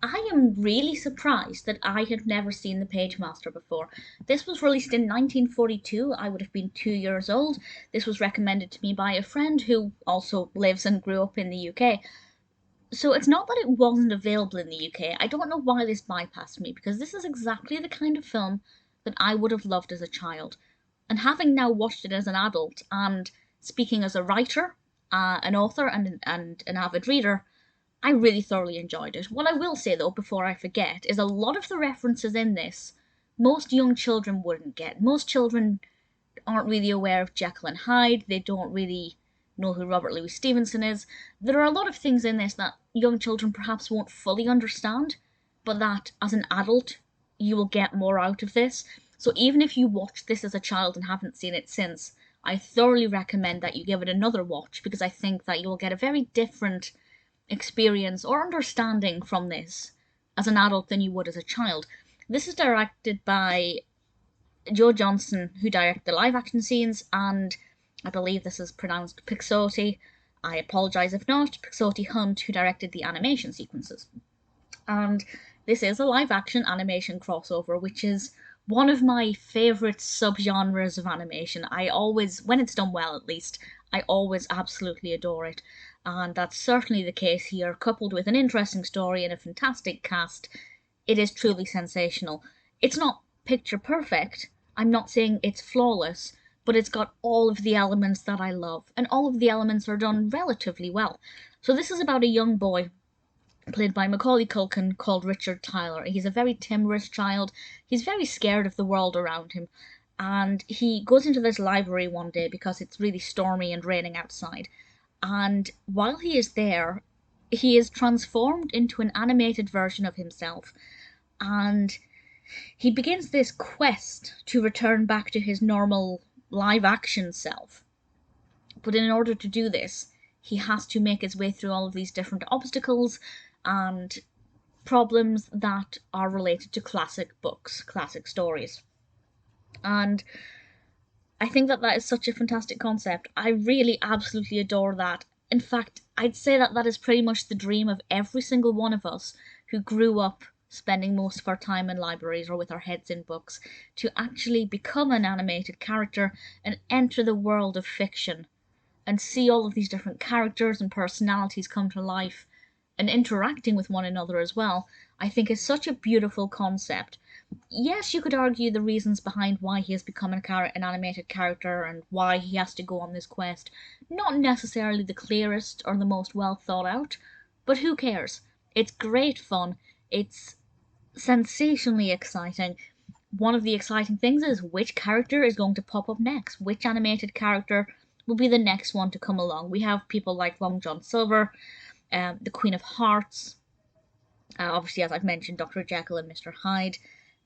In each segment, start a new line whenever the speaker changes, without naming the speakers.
I am really surprised that I had never seen The Pagemaster before. This was released in 1942. I would have been 2 years old. This was recommended to me by a friend who also lives and grew up in the UK. So it's not that it wasn't available in the UK. I don't know why this bypassed me, because this is exactly the kind of film that I would have loved as a child. And having now watched it as an adult, and speaking as a writer, an author, and an avid reader, I really thoroughly enjoyed it. What I will say though, before I forget, is a lot of the references in this, most young children wouldn't get. Most children aren't really aware of Jekyll and Hyde, they don't really know who Robert Louis Stevenson is. There are a lot of things in this that young children perhaps won't fully understand, but that as an adult you will get more out of this. So even if you watched this as a child and haven't seen it since, I thoroughly recommend that you give it another watch, because I think that you will get a very different experience or understanding from this as an adult than you would as a child. This is directed by Joe Johnston, who directed the live action scenes, and I believe this is pronounced Pixote. I apologise if not. Pixote Hunt, who directed the animation sequences. And this is a live action animation crossover, which is one of my favourite subgenres of animation. I always, when it's done well at least, I always absolutely adore it. And that's certainly the case here, coupled with an interesting story and a fantastic cast. It is truly sensational. It's not picture perfect, I'm not saying it's flawless, but it's got all of the elements that I love, and all of the elements are done relatively well. So this is about a young boy, played by Macaulay Culkin, called Richard Tyler. He's a very timorous child, he's very scared of the world around him, and he goes into this library one day because it's really stormy and raining outside. And while he is there, he is transformed into an animated version of himself, and he begins this quest to return back to his normal live-action self. But in order to do this, he has to make his way through all of these different obstacles and problems that are related to classic books, classic stories. And I think that that is such a fantastic concept. I really absolutely adore that. In fact, I'd say that that is pretty much the dream of every single one of us who grew up spending most of our time in libraries or with our heads in books, to actually become an animated character and enter the world of fiction and see all of these different characters and personalities come to life and interacting with one another as well, I think is such a beautiful concept. Yes, you could argue the reasons behind why he has become an animated character and why he has to go on this quest. Not necessarily the clearest or the most well thought out, but who cares? It's great fun. It's sensationally exciting. One of the exciting things is which character is going to pop up next. Which animated character will be the next one to come along. We have people like Long John Silver, the Queen of Hearts, obviously, as I've mentioned, Dr. Jekyll and Mr. Hyde.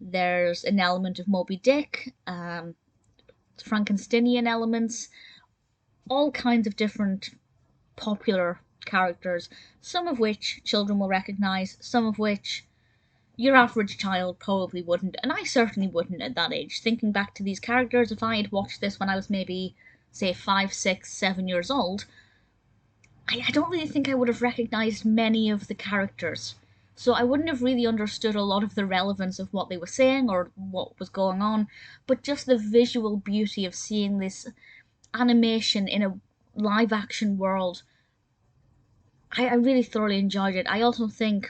There's an element of Moby Dick, Frankensteinian elements, all kinds of different popular characters, some of which children will recognise, some of which your average child probably wouldn't, and I certainly wouldn't at that age. Thinking back to these characters, if I had watched this when I was maybe, say, 5, 6, 7 years old, I don't really think I would have recognised many of the characters. So I wouldn't have really understood a lot of the relevance of what they were saying or what was going on, but just the visual beauty of seeing this animation in a live-action world, I really thoroughly enjoyed it. I also think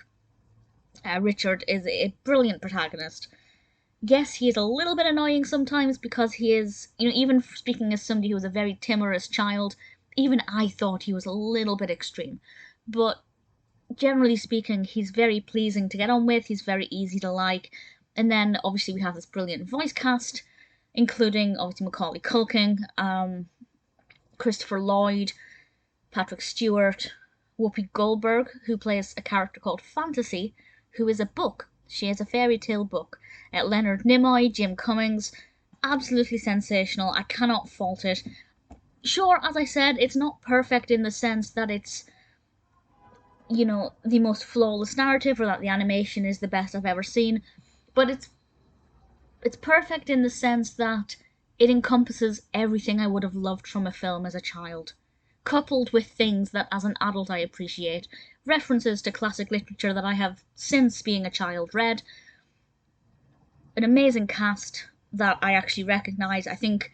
Richard is a brilliant protagonist. Yes, he is a little bit annoying sometimes because he is, even speaking as somebody who was a very timorous child, even I thought he was a little bit extreme. But generally speaking, he's very pleasing to get on with, he's very easy to like. And then obviously we have this brilliant voice cast, including obviously Macaulay Culkin, Christopher Lloyd, Patrick Stewart, Whoopi Goldberg, who plays a character called Fantasy, who is a book. She is a fairy tale book. Leonard Nimoy, Jim Cummings, absolutely sensational. I cannot fault it. Sure, as I said, it's not perfect in the sense that it's, the most flawless narrative or that the animation is the best I've ever seen, but it's perfect in the sense that it encompasses everything I would have loved from a film as a child. coupled with things that as an adult I appreciate, references to classic literature that I have since being a child read, an amazing cast that I actually recognise. I think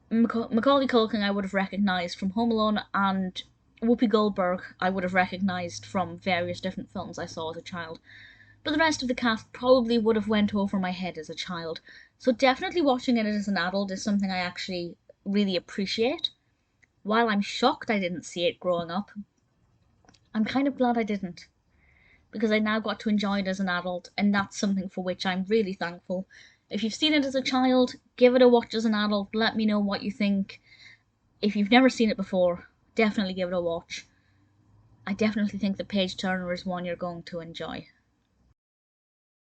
Macaulay Culkin I would have recognised from Home Alone, and Whoopi Goldberg I would have recognised from various different films I saw as a child. But the rest of the cast probably would have went over my head as a child. So definitely watching it as an adult is something I actually really appreciate. While I'm shocked I didn't see it growing up, I'm kind of glad I didn't, because I now got to enjoy it as an adult, and that's something for which I'm really thankful. If you've seen it as a child, give it a watch as an adult, let me know what you think. If you've never seen it before, definitely give it a watch. I definitely think The Page Turner is one you're going to enjoy.